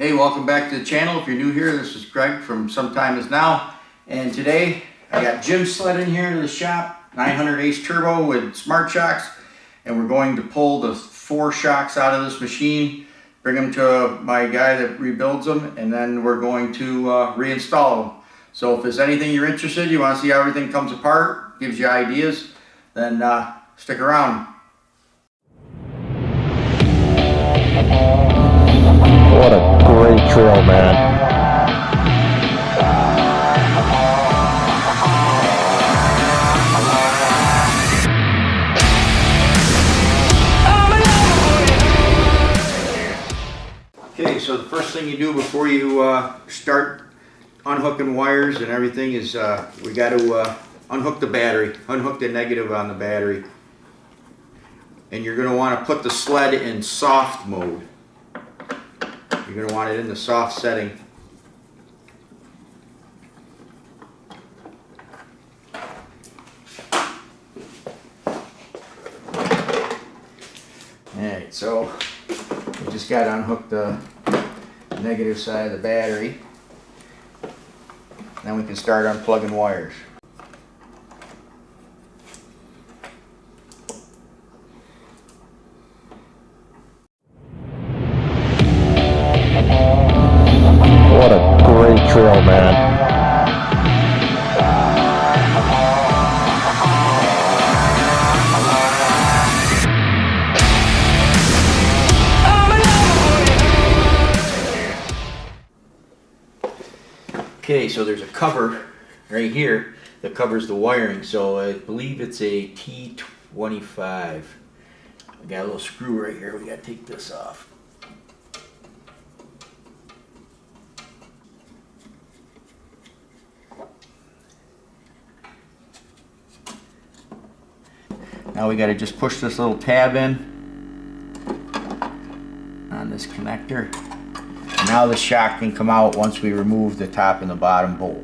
Hey, welcome back to the channel. If you're new here, this is Greg from Sometime Is Now. And today I got Jim's sled in here to the shop, 900 Ace Turbo with Smart Shox. And we're going to pull the 4 shocks out of this machine, bring them to my guy that rebuilds them, and then we're going to reinstall them. So if there's anything you're interested, you want to see how everything comes apart, gives you ideas, then stick around. What a great trail, man. Okay, so the first thing you do before you start unhooking wires and everything is we got to unhook the battery, unhook the negative on the battery. And you're going to want to put the sled in soft mode. You're going to want it in the soft setting. Alright, so we just got to unhook the negative side of the battery. Then we can start unplugging wires. What a great trail, man. Okay, so there's a cover right here that covers the wiring. So I believe it's a T25. I got a little screw right here. We got to take this off. Now we got to just push this little tab in on this connector. And now the shock can come out once we remove the top and the bottom bolt.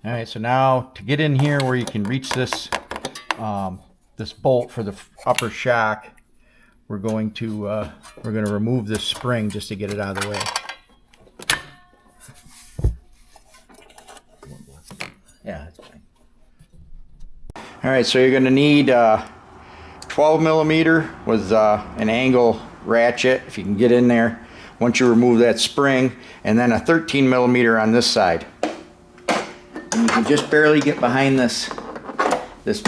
Alright, so now to get in here where you can reach this this bolt for the upper shock, we're going to remove this spring just to get it out of the way. Yeah, that's fine. Alright, so you're going to need 12 millimeter with an angle ratchet, if you can get in there, once you remove that spring, and then a 13 millimeter on this side. And you can just barely get behind this, what do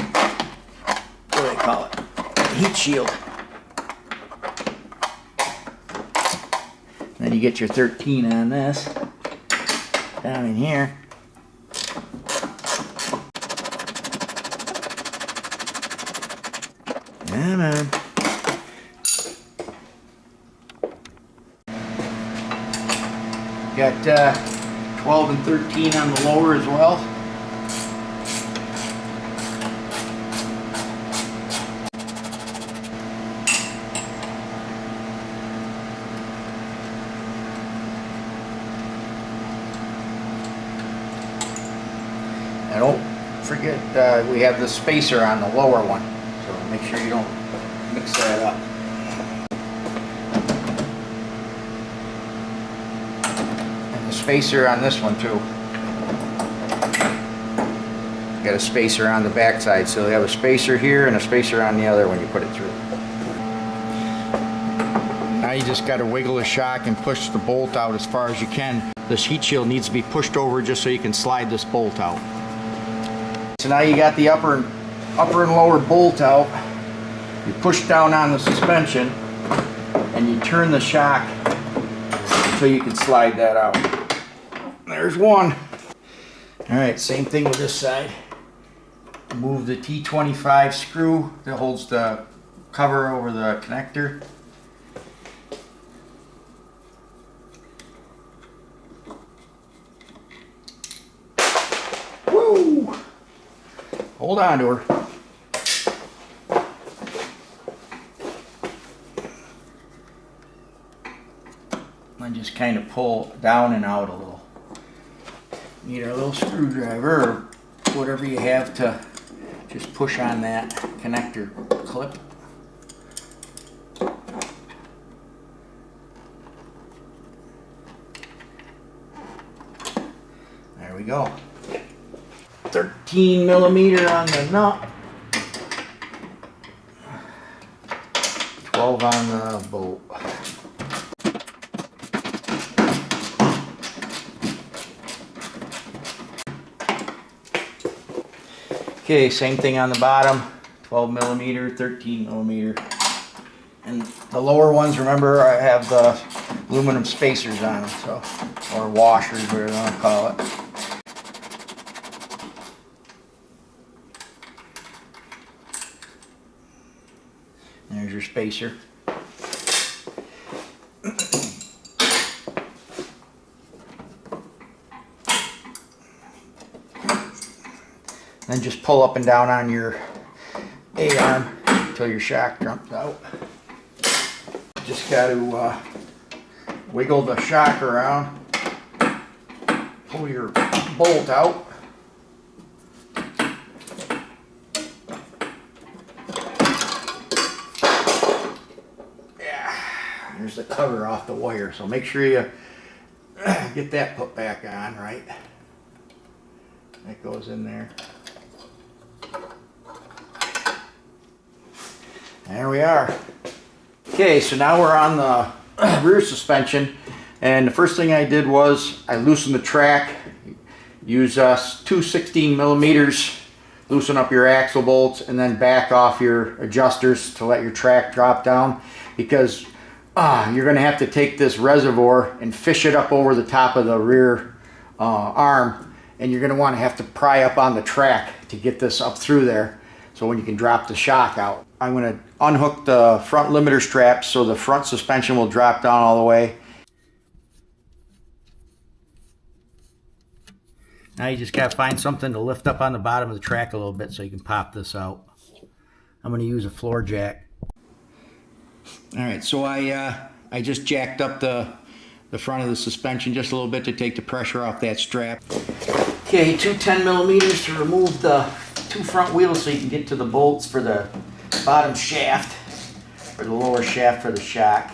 they call it? Heat shield. Then you get your 13 on this, down in here. Come on. Got 12 and 13 on the lower as well. And don't forget we have the spacer on the lower one. So make sure you don't mix that up. And the spacer on this one too. Got a spacer on the back side, so they have a spacer here and a spacer on the other when you put it through. Now you just got to wiggle the shock and push the bolt out as far as you can. This heat shield needs to be pushed over just so you can slide this bolt out. So now you got the upper and lower bolt out. You push down on the suspension and you turn the shock until you can slide that out. There's one. Alright, same thing with this side. Move the T25 screw that holds the cover over the connector. Woo! Hold on to her. And just kind of pull down and out a little. Need a little screwdriver or whatever you have to just push on that connector clip. go. 13 millimeter on the nut. 12 on the bolt. Okay, same thing on the bottom. 12 millimeter, 13 millimeter. And the lower ones, remember, I have the aluminum spacers on them, so, or washers, whatever you want to call it. There's your spacer. Then just pull up and down on your A-arm until your shock jumps out. Just got to wiggle the shock around, pull your bolt out. Yeah, there's the cover off the wire, so make sure you get that put back on, right? That goes in there. There we are. Okay, so now we're on the rear suspension, and the first thing I did was I loosened the track. Use two 16 millimeters, loosen up your axle bolts, and then back off your adjusters to let your track drop down, because you're going to have to take this reservoir and fish it up over the top of the rear arm, and you're going to want to have to pry up on the track to get this up through there so when you can drop the shock out. I'm going to unhook the front limiter straps so the front suspension will drop down all the way. Now you just got to find something to lift up on the bottom of the track a little bit so you can pop this out. I'm going to use a floor jack. Alright, so I just jacked up the front of the suspension just a little bit to take the pressure off that strap. Okay, two 10 millimeters to remove the two front wheels so you can get to the bolts for the bottom shaft, or the lower shaft for the shock.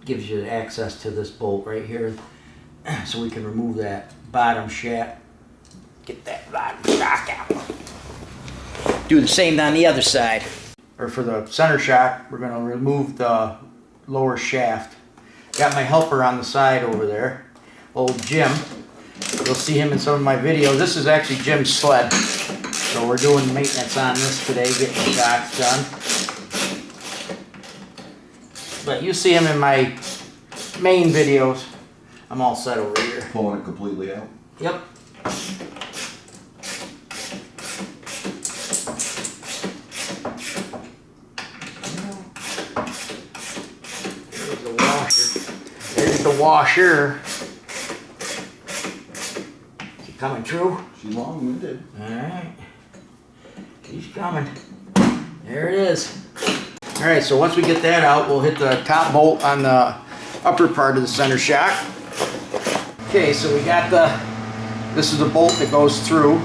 Gives you access to this bolt right here, so we can remove that bottom shaft, get that bottom shock out. Do the same on the other side. Or for the center shock, we're going to remove the lower shaft. Got my helper on the side over there, old Jim. You'll see him in some of my videos. This is actually Jim's sled, so we're doing maintenance on this today, getting the shocks done. But you see him in my main videos. I'm all set over here. Pulling it completely out? Yep. There's the washer. There's the washer. Is he coming through? She's long-winded. Alright. He's coming. There it is. Alright, so once we get that out, we'll hit the top bolt on the upper part of the center shock. Okay, so we got this is the bolt that goes through.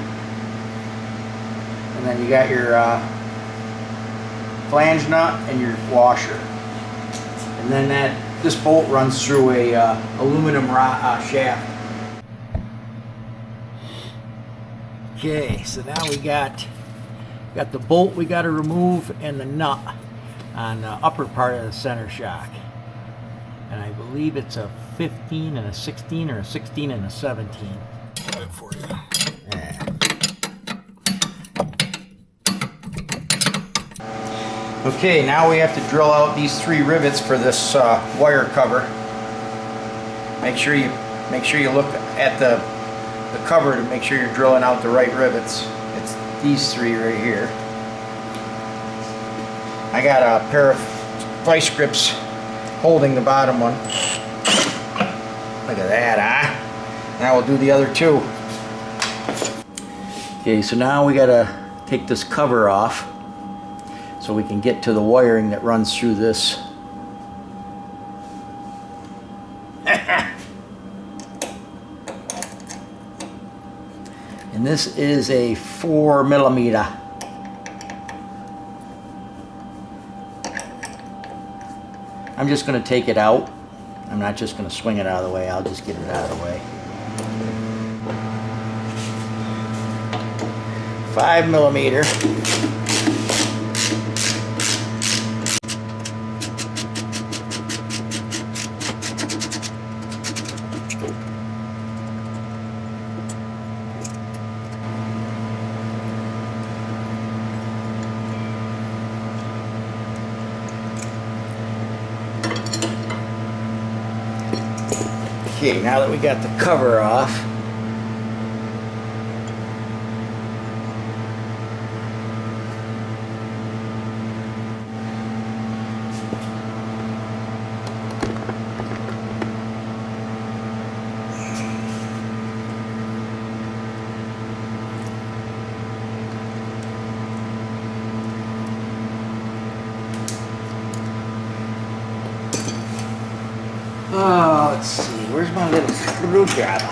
And then you got your flange nut and your washer. And then this bolt runs through a aluminum shaft. Okay, so now we got the bolt we got to remove and the nut on the upper part of the center shock. And I believe it's a 15 and a 16 or a 16 and a 17. Got it for you. Yeah. Okay, now we have to drill out these 3 rivets for this wire cover. Make sure you look at the cover to make sure you're drilling out the right rivets. It's these 3 right here. I got a pair of vice grips holding the bottom one. Look at that, huh? Now we'll do the other 2. Okay, so now we gotta take this cover off so we can get to the wiring that runs through this. And this is a 4mm. I'm just going to take it out. I'm not just going to swing it out of the way. I'll just get it out of the way. 5mm. Okay, now that we got the cover off, oh, let's see, where's my little screwdriver?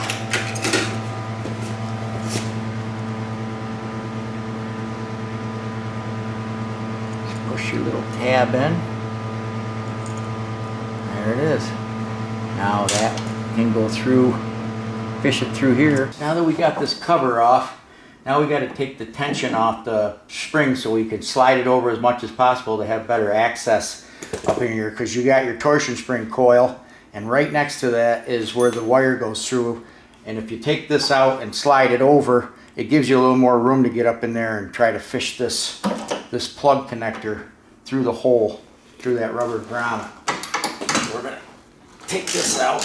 Just push your little tab in. There it is. Now that can go through, fish it through here. Now that we got this cover off, now we got to take the tension off the spring so we can slide it over as much as possible to have better access up in here, because you got your torsion spring coil, and right next to that is where the wire goes through. And if you take this out and slide it over, it gives you a little more room to get up in there and try to fish this plug connector through the hole, through that rubber grommet. We're gonna take this out.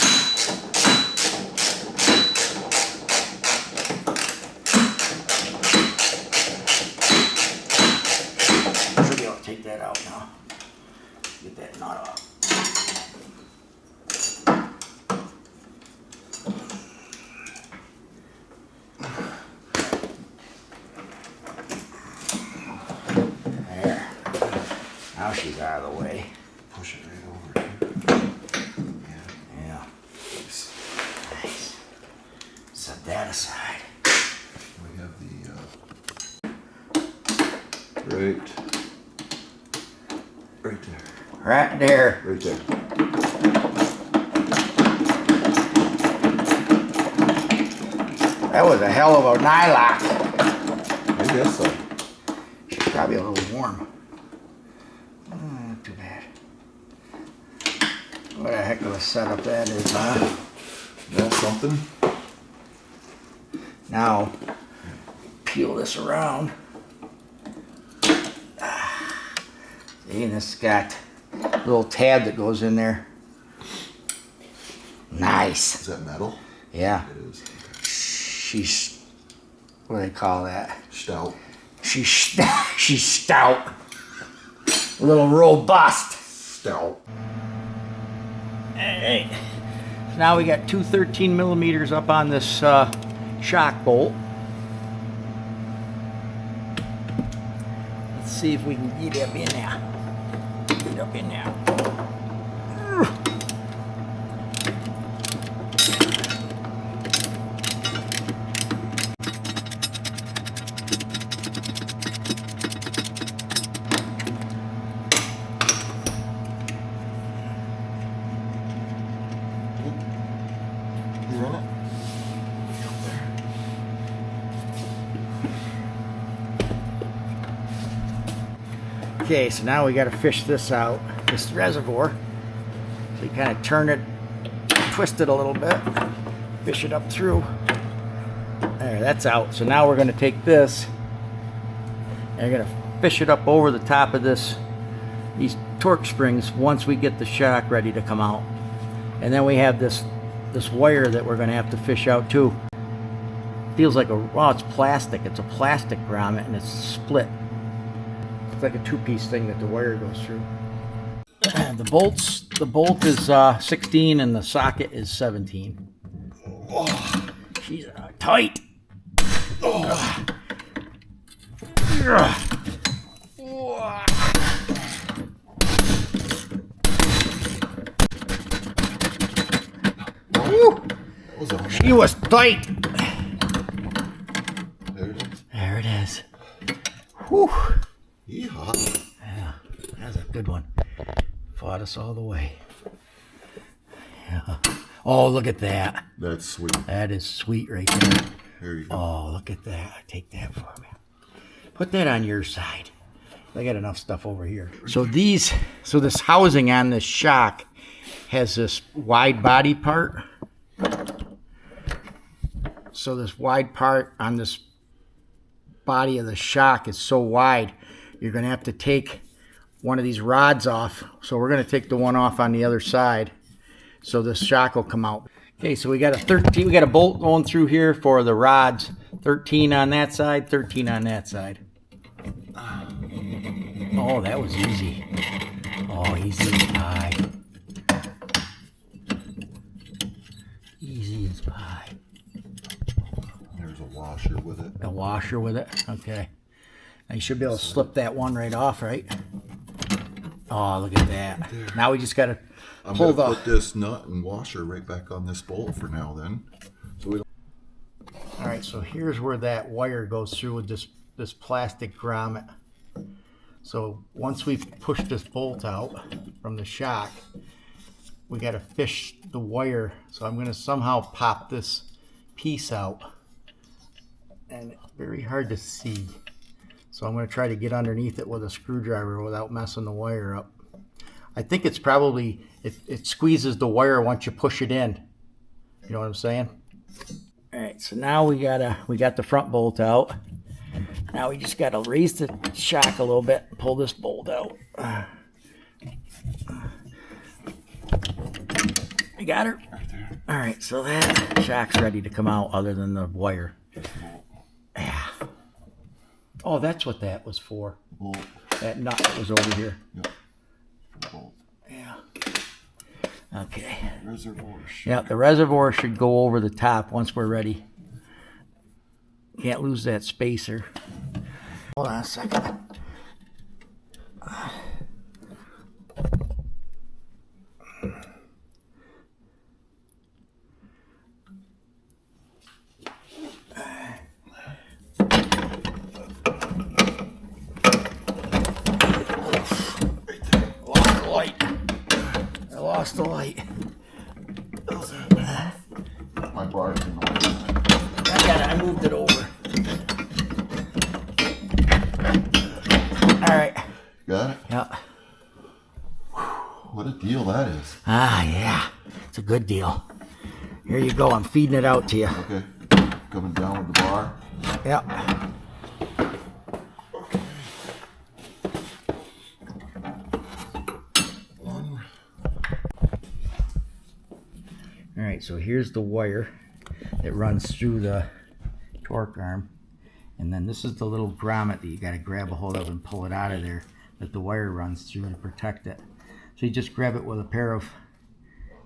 Should be able to take that out now. Get that knot off. Now she's out of the way. Push it right over here. Yeah. Nice. Set that aside. We have the right there. Right there. Right there. That was a hell of a nylock. I guess so. She's probably a little warm. Not too bad. What a heck of a setup that is, huh? That's something. Now, peel this around. See, and this has got a little tab that goes in there. Nice. Is that metal? Yeah. It is. She's, what do they call that? Stout. She's stout. A little robust. Stout. Hey. So now we got two 13mm up on this shock bolt. Let's see if we can get up in there. Get up in there. You in it? Okay, so now we got to fish this out, this reservoir. So you kind of turn it, twist it a little bit, fish it up through. There, that's out. So now we're going to take this and we're going to fish it up over the top of these torque springs once we get the shock ready to come out. And then we have this wire that we're going to have to fish out too. Feels like well, it's plastic. It's a plastic grommet and it's split. It's like a two-piece thing that the wire goes through. The bolt is 16 and the socket is 17. Oh, she's tight. Oh. She was tight. Whew. Yeehaw. Yeah, that's a good one. Fought us all the way. Yeah. Oh, look at that. That's sweet. That is sweet right there. There you go. Oh, look at that. Take that for me. Put that on your side. I got enough stuff over here. So this housing on this shock has this wide body part. So this wide part on this body of the shock is so wide, you're going to have to take one of these rods off. So we're going to take the one off on the other side, so this shock will come out. Okay, so we got a bolt going through here for the rods. 13 on that side, 13 on that side. Oh, that was easy. Oh, easy as pie. Easy as pie. There's a washer with it. A washer with it? Okay. Now you should be able to slip that one right off, right? Oh, look at that. There. Now we just got to I'm pull gonna put this nut and washer right back on this bolt for now then. So we don't... All right, so here's where that wire goes through with this plastic grommet. So once we push this bolt out from the shock, we got to fish the wire. So I'm going to somehow pop this piece out, and it's very hard to see. So I'm going to try to get underneath it with a screwdriver without messing the wire up. I think it's probably, it squeezes the wire once you push it in. You know what I'm saying? All right, so now we got the front bolt out. Now we just got to raise the shock a little bit and pull this bolt out. You got her? Right there. All right, so that shock's ready to come out other than the wire. Yeah. Oh, that's what that was for. Bolt. That nut that was over here. Yep. Bolt. Yeah. Okay. Reservoir. Yeah, the reservoir should go over the top once we're ready. Can't lose that spacer. Hold on a second. I lost the light. My bar's in the way. I got it. I moved it over. All right. Got it? Yeah. What a deal that is. Ah, yeah. It's a good deal. Here you go. I'm feeding it out to you. Okay. Coming down with the bar. Yeah. All right, so here's the wire that runs through the torque arm. And then this is the little grommet that you got to grab a hold of and pull it out of there that the wire runs through to protect it. So you just grab it with a pair of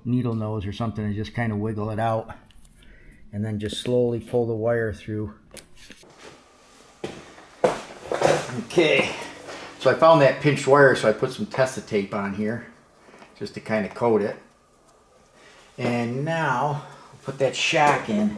needle nose or something and just kind of wiggle it out. And then just slowly pull the wire through. Okay, so I found that pinched wire, so I put some Testa tape on here just to kind of coat it. And now I'll put that shock in.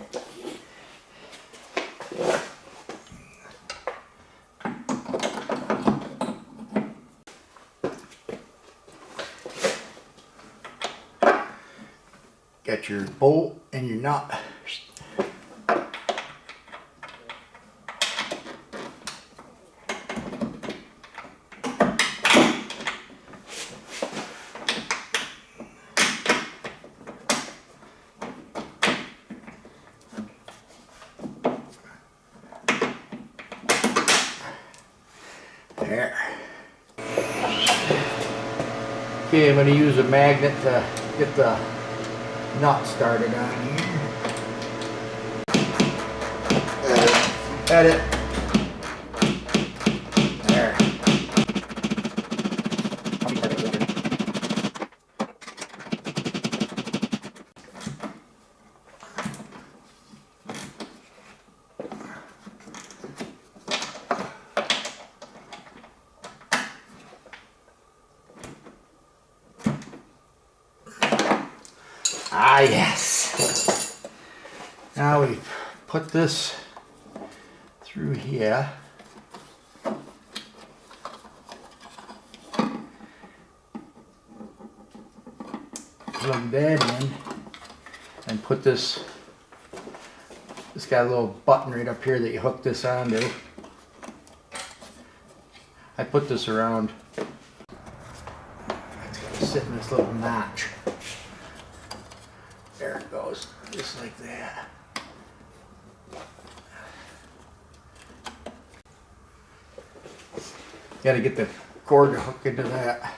Got your bolt and your nut. There. Okay, I'm going to use a magnet to get the nut started on here. Edit. There. Ah, yes. Now we put this through here. plug that in and put this. It's got a little button right up here that you hook this onto. I put this around. It's gonna sit in this little notch. There it goes, just like that. Got to get the cord to hook into that.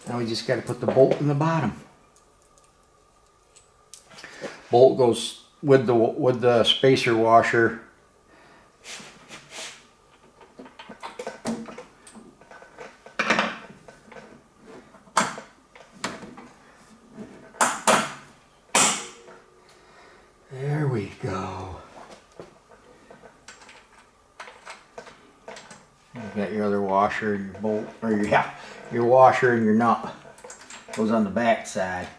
Now we just got to put the bolt in the bottom. Bolt goes with the spacer washer. There we go. You've got your other washer, your bolt, or your washer and your nut goes on the back side.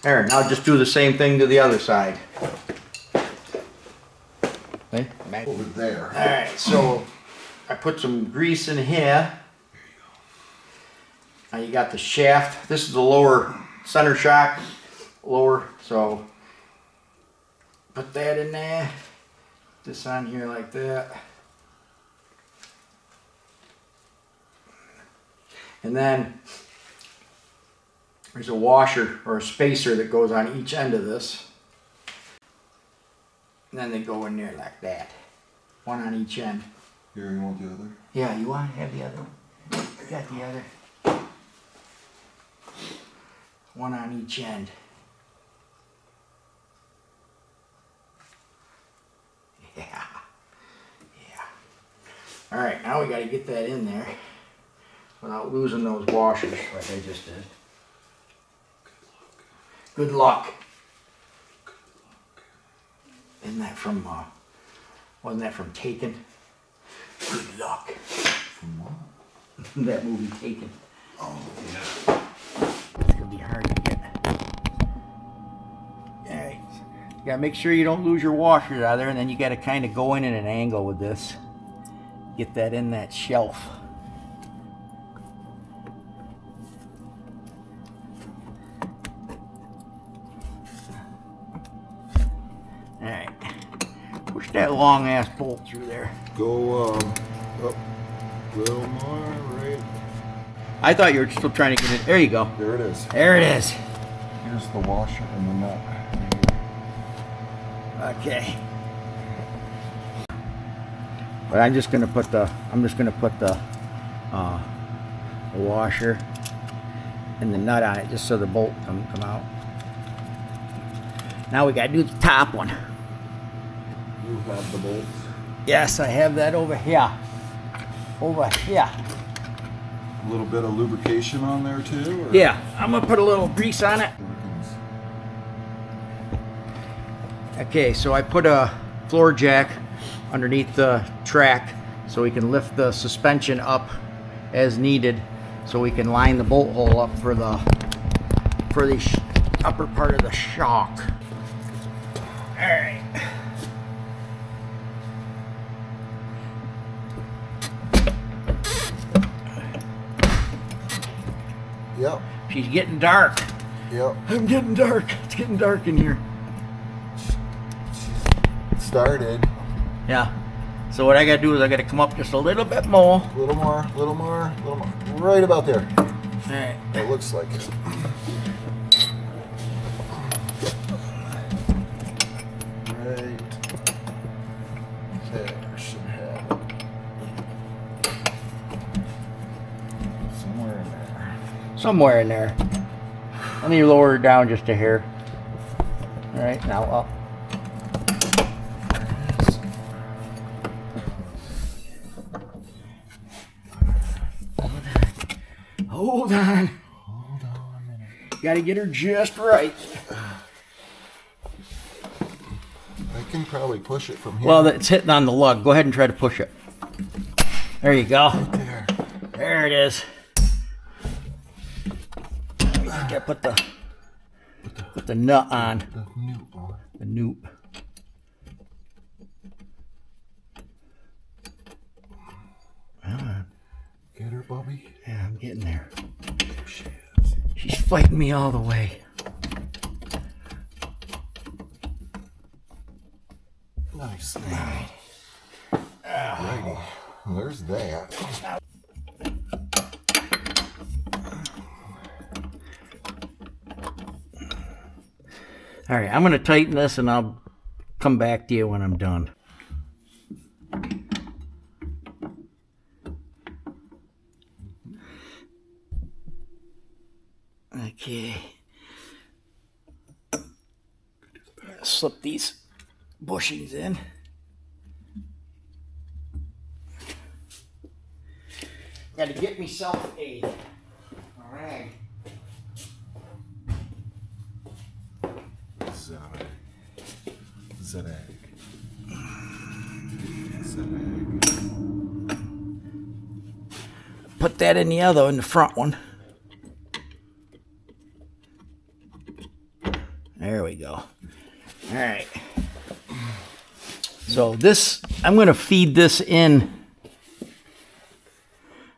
There, now just do the same thing to the other side. Okay. Over there. Alright, so I put some grease in here. Now you got the shaft. This is the lower center shock. Lower, so put that in there. This on here like that. And then there's a washer or a spacer that goes on each end of this. And then they go in there like that. One on each end. Here, you want the other? Yeah, you want to have the other one? I got the other. One on each end. Yeah. Yeah. Alright, now we got to get that in there without losing those washers like I just did. Good luck. Isn't that from, wasn't that from Taken? Good luck. From what? That movie Taken. Oh, yeah. It's gonna be hard to get. Alright. You gotta make sure you don't lose your washers out of there, and then you gotta kind of go in at an angle with this. Get that in that shelf. Alright. Push that long ass bolt through there. Go up a little more, right? I thought you were still trying to get it. There you go. There it is. There it is. Here's the washer and the nut. Okay. But I'm just gonna put the washer and the nut on it just so the bolt can come out. Now we gotta do the top one. You have the bolts. Yes, I have that over here. Over here. A little bit of lubrication on there too? Or? Yeah, I'm gonna put a little grease on it. Okay, so I put a floor jack underneath the track so we can lift the suspension up as needed, so we can line the bolt hole up for the upper part of the shock. All right. Yep. She's getting dark. Yep. I'm getting dark. It's getting dark in here. Started. Yeah. So what I gotta do is I gotta come up just a little bit more. A little more, a little more, a little more. Right about there. All right. It looks like it. Right there should have it. Somewhere in there. Somewhere in there. Let me lower it down just a hair. All right, now up. Hold on. Hold on a minute. Gotta get her just right. I can probably push it from here. Well, it's hitting on the lug. Go ahead and try to push it. There you go. Right there. There it is. Gotta put the nut on. The new one. The nut. Get her, Bubby. Yeah, I'm getting there. There she is. She's fighting me all the way. Nice. Alrighty. There's that. All right, I'm gonna tighten this and I'll come back to you when I'm done. Okay. Slip these bushings in. Got to get myself a rag. Zag. Put that in the front one. There we go. All right. So this, I'm going to feed this in.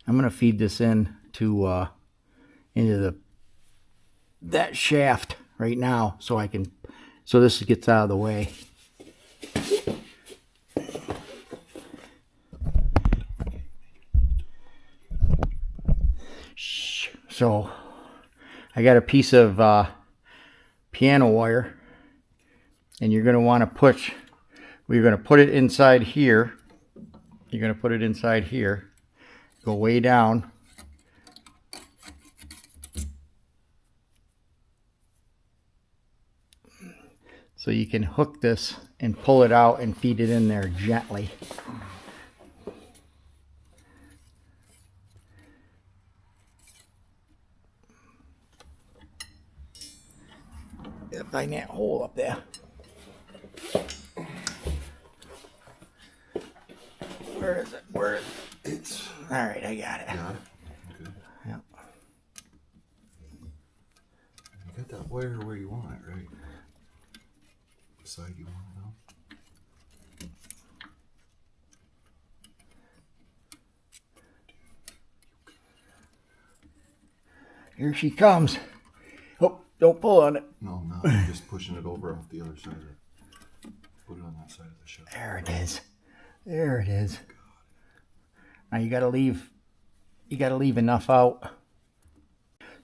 I'm going to feed this in to into that shaft right now, so this gets out of the way. So I got a piece of piano wire, and you're going to want to we're going to put it inside here. You're going to put it inside here. Go way down. So you can hook this and pull it out and feed it in there gently. Find that hole up there. Where is it? Where is it? It's all right. I got it. Got it? Okay. Yep. You got that wire where you want it, right? The side you want it on? Here she comes. Oh, don't pull on it. No, I'm just pushing it over off the other side of it. Put it on that side of the shelf. There it is. There it is. Now you gotta leave enough out.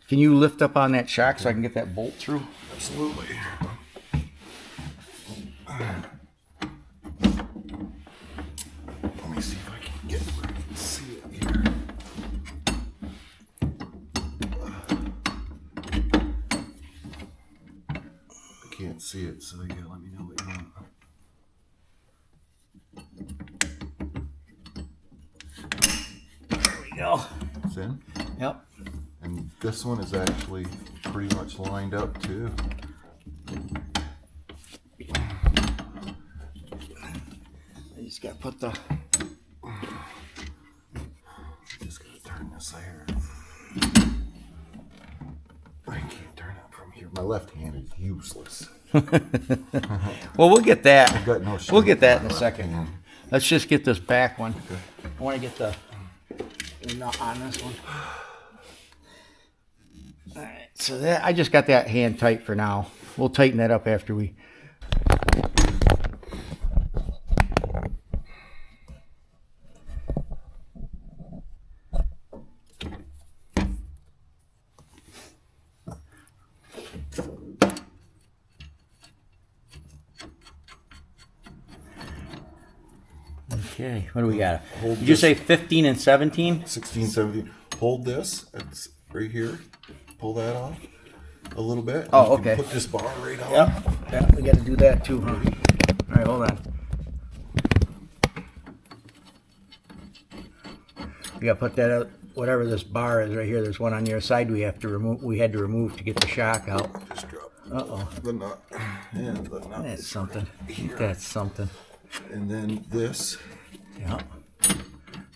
Can you lift up on that shock so I can get that bolt through? Absolutely. Let me see if I can get where I can see it here. I can't see it, so yeah, let me know what you want. There we go. It's in? Yep. And this one is actually pretty much lined up too. I just gotta put the... Just gotta turn this here. I can't turn it from here. My left hand is useless. Well, we'll get that. I've got no We'll get that in a left second. hand. Let's just get this back one. Okay. I want to get the nut on this one. All right, so that I just got that hand tight for now. We'll tighten that up after we. Okay, what do we got? Hold Did you this. say 15 and 17? 16, 17. Hold this. It's right here. Pull that off. a little bit. Oh, You can okay. put this bar right on. Yep. Yeah, we got to do that too, huh? All right, hold on. We got to put that out. Whatever this bar is right here, there's one on the other side we have to remove. We had to remove to get the shock out. Just drop Uh-oh. the nut. Yeah, the nut. That's is something. right here. That's something. And then this Yeah.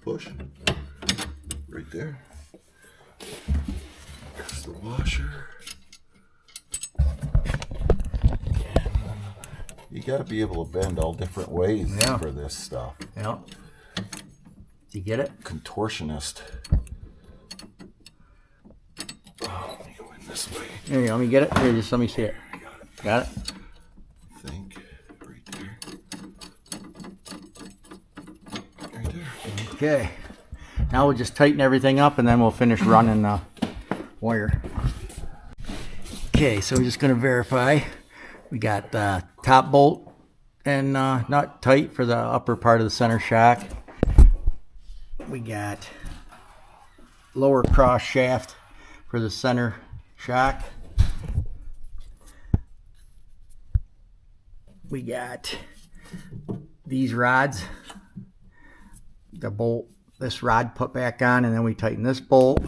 push right there. There's the washer. You got to be able to bend all different ways Yeah. for this stuff. Yeah. Do you get it? Contortionist. Oh, let me go in this way. There you go. Let me get it. Here, just let me see it. Got it? I think right there. Right there. Okay. Now we'll just tighten everything up and then we'll finish running the wire. Okay, so we're just going to verify. We got the top bolt and nut tight for the upper part of the center shock. We got lower cross shaft for the center shock. We got these rods, the bolt, this rod put back on, and then we tighten this bolt.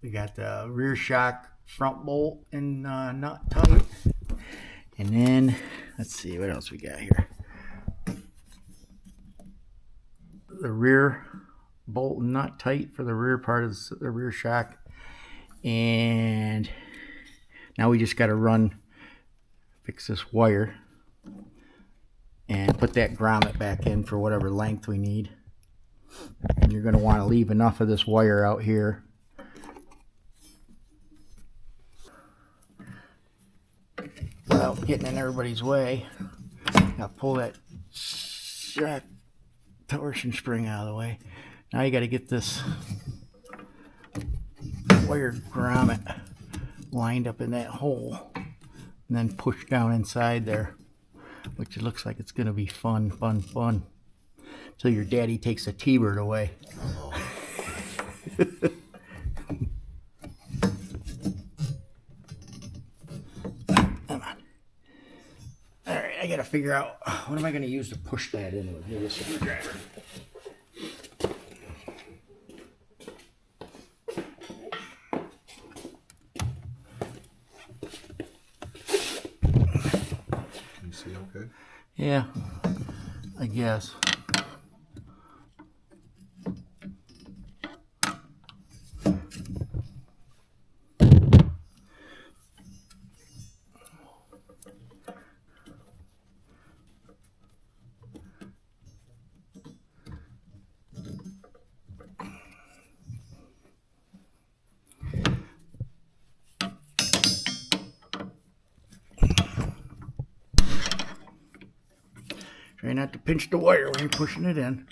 We got the rear shock front bolt and nut tight. And then, let's see, what else we got here? The rear bolt and nut tight for the rear part of the rear shock. And now we just got to fix this wire and put that grommet back in for whatever length we need. And you're going to want to leave enough of this wire out here. Without getting in everybody's way. Now pull that shock torsion spring out of the way. Now you got to get this wire grommet lined up in that hole and then push down inside there, which it looks like it's going to be fun until your daddy takes a T-bird away. Come on. All right, I got to figure out what am I going to use to push that in with. Here's a screwdriver. Okay. Yeah, I guess. Try not to pinch the wire when you're pushing it in.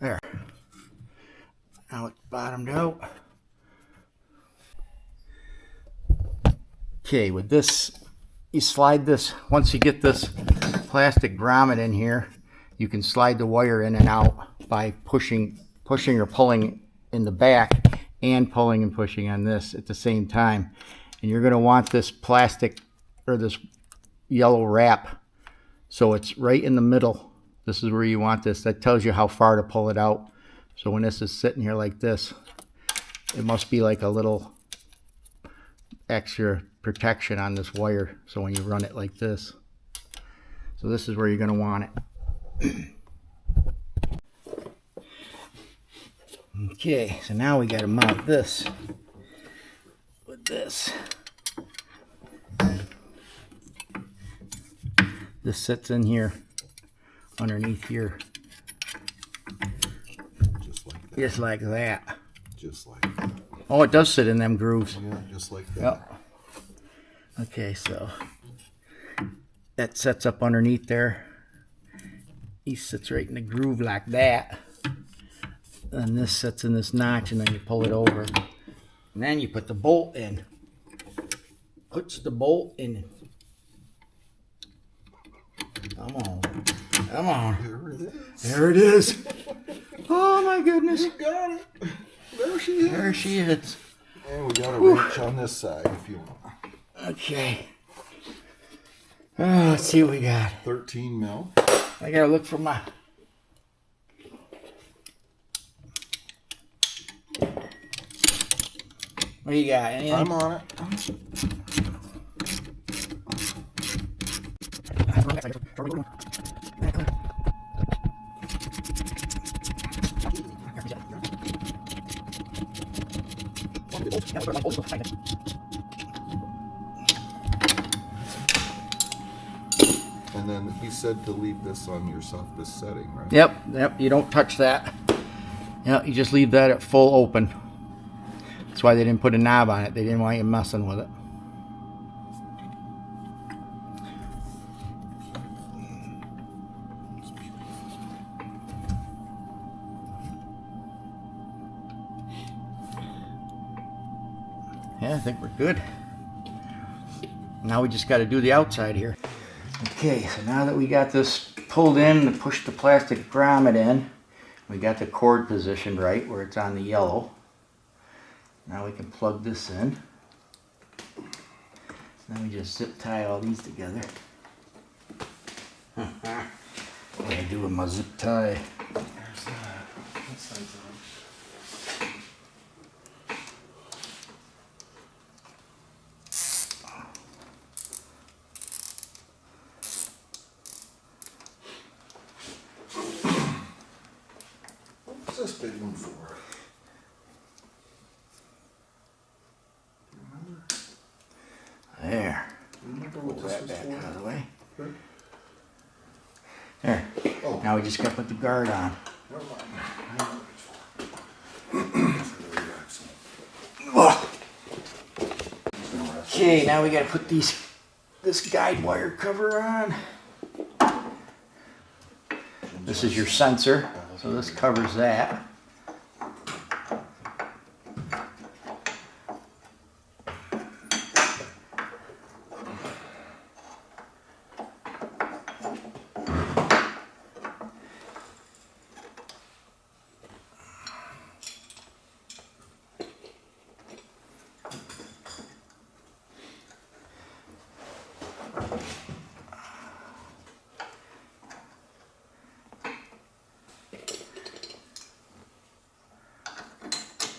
There. Now it's bottomed out. Okay, with this, you slide this, once you get this plastic grommet in here, you can slide the wire in and out by pushing or pulling in the back and pulling and pushing on this at the same time. And you're going to want this plastic or this yellow wrap so it's right in the middle. This is where you want this. That tells you how far to pull it out. So when this is sitting here like this, it must be like a little extra protection on this wire. So when you run it like this. So this is where you're going to want it. Okay, so now we got to mount this with this. This sits in here underneath here. Just like that. Just like that. Just like that. Oh, it does sit in them grooves. Yeah, just like that. Yep. Okay, so that sets up underneath there. He sits right in the groove like that. And this sits in this notch, and then you pull it over. And then you put the bolt in. Puts the bolt in. Come on. Come on. There it is. There it is. Oh my goodness. You got it. There she is. There she is. And we got a wrench on this side if you want. Okay. Oh, let's see what we got. 13 mil. I gotta look for my... What do you got? Anything? I'm on it. And then he said to leave this on your softest setting, right? Yep, you don't touch that. Yep, you just leave that at full open. That's why they didn't put a knob on it. They didn't want you messing with it. Yeah, I think we're good. Now we just got to do the outside here. Okay, so now that we got this pulled in to push the plastic grommet in, we got the cord positioned right where it's on the yellow. Now we can plug this in. Then we just zip tie all these together. What do I do with my zip tie? There's that. That side's on. What's this big one for? There. Remember Pull what this that was back for? out of the way. Okay. There. Oh. Now we just got to put the guard on. Never mind. I know what it's for. Ugh. Okay, now we got to put this guide wire cover on. This is your sensor, so this covers that.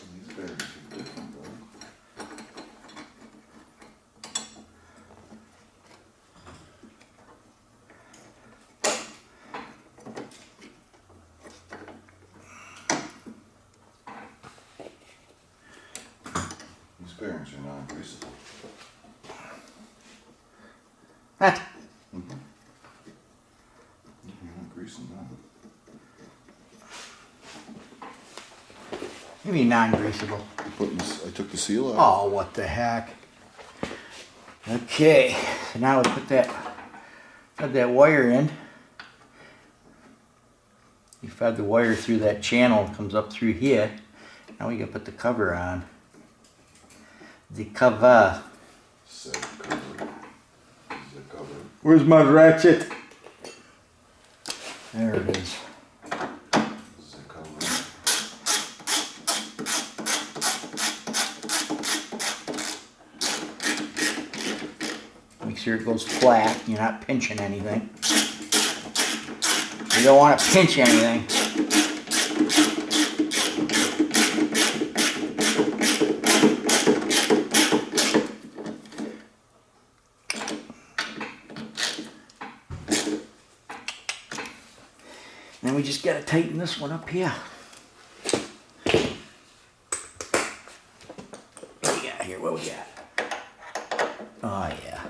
These bearings are different, though. These bearings are non-greasable. What? You're not greasing them. You mean non-greasable? I took the seal out. Oh, what the heck. Okay, so now we put that wire in. You fed the wire through that channel, it comes up through here. Now we can put the cover on. The cover. Said cover. This is a cover. Where's my ratchet? There it is. This is a cover. Make sure it goes flat, you're not pinching anything. You don't want to pinch anything. Then we just gotta tighten this one up here. What we got here? What we got? Oh yeah.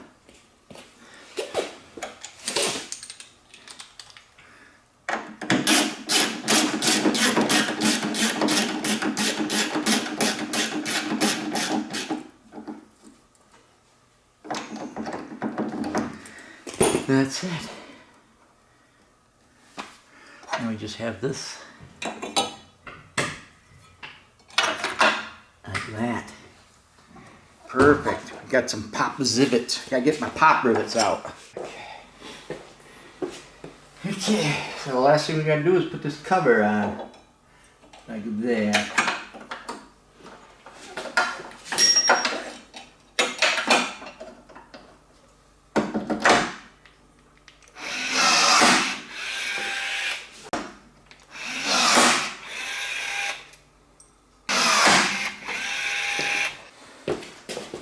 That's it. Now we just have this like that. Perfect. Got some pop zivets. Gotta get my pop rivets out. Okay. Okay, so the last thing we gotta do is put this cover on. Like that.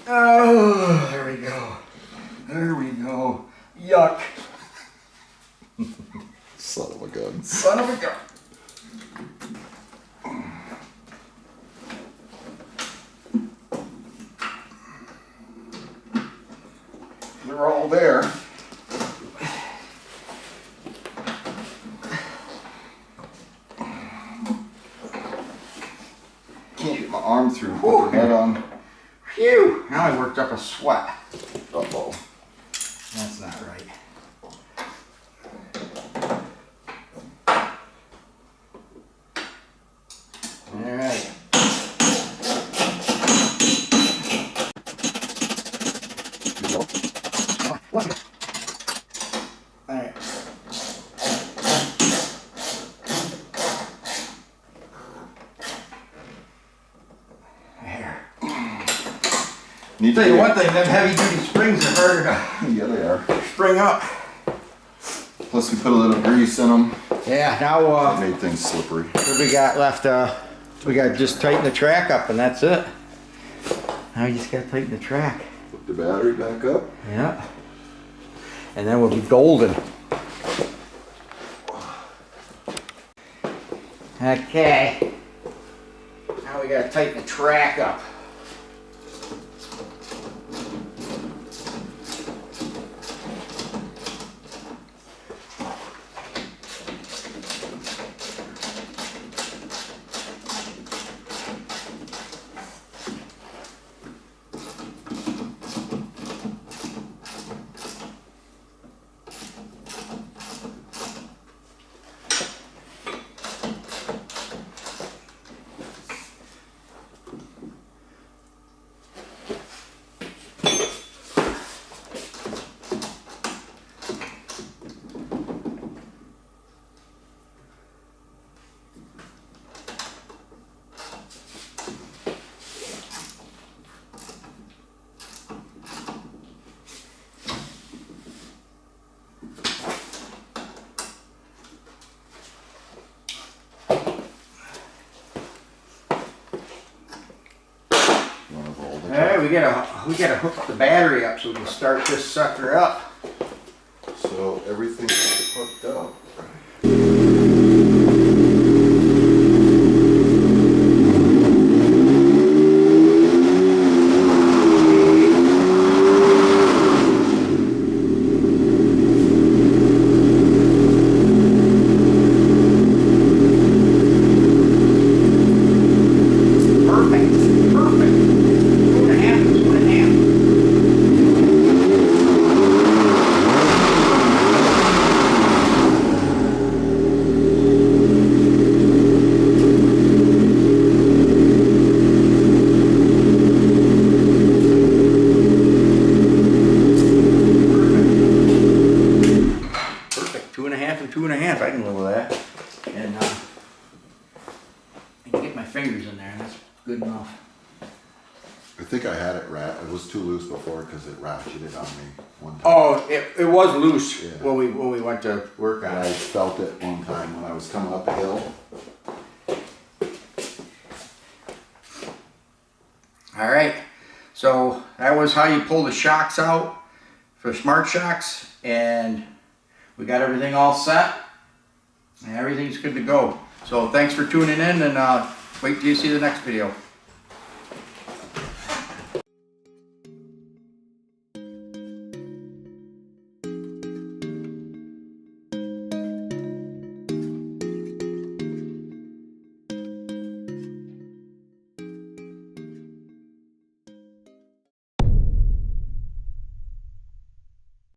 Oh, there we go. There we go. Yuck. Son of a gun. Son of a gun. They're all there. Can't get my arm through. Put the head on. Phew! Now I worked up a sweat. Uh-oh. That's not right. All right. All right. There. Need Tell you one thing, them heavy duty springs are harder to Yeah, they are. spring up. Plus we put a little grease in them. Yeah, now It made things slippery. what we got left, we got to just tighten the track up and that's it. Now you just got to tighten the track. Put the battery back up. Yeah. And then we'll be golden. Okay. Now we got to tighten the track up. Alright, we gotta hook the battery up so we can start this sucker up. So everything's hooked up. I can live with that. And I can get my fingers in there, and that's good enough. I think I had it it was too loose before because it ratcheted on me one time. Oh, it was loose Yeah. when we went to work on I it. felt it one time when I was coming up a hill. All right, so that was how you pull the shocks out for Smart Shox, and we got everything all set, and everything's good to go. So thanks for tuning in, and wait till you see the next video.